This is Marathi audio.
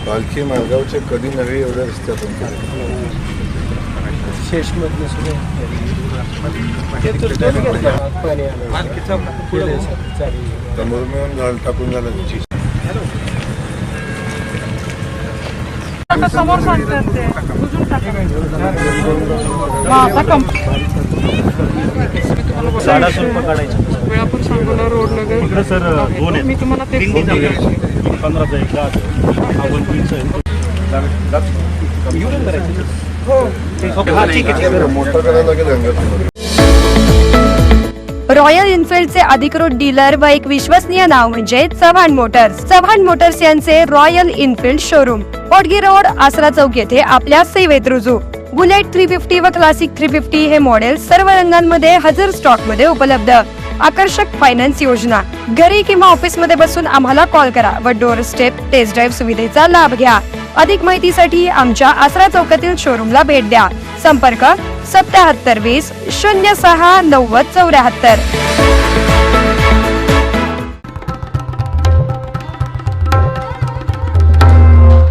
पालखी मार्गावरचे कधी नव्हे एवढ्या रस्त्यातून समोर मिळून घाल टाकून झालं समोर सांगतात ते बुजून वेळापूर सांगोला रोड लगेच सर 2 आहेत मी तुम्हाला ते 15चा एक आपण 300 मोठं करायला लागेल अंगात. रॉयल एनफिल्डचे अधिकृत डीलर व एक विश्वसनीय नाव म्हणजे चव्हाण मोटर्स. चव्हाण मोटर्स यांचे रॉयल एनफिल्ड शोरूम पोटगी रोड, आसरा चौक येथे आपल्या सेवेत रुजू. बुलेट 350 व क्लासिक 350 हे मॉडेल सर्व रंगांमध्ये हजर स्टॉक मध्ये उपलब्ध. आकर्षक फायनान्स योजना. घरी किंवा ऑफिस मध्ये बसून आम्हाला कॉल करा व डोअर स्टेप टेस्ट ड्राईव्ह सुविधेचा लाभ घ्या. अधिक माहितीसाठी आमच्या आसरा चौकातील शोरूमला भेट द्या. संपर्क 7720 06 90 74.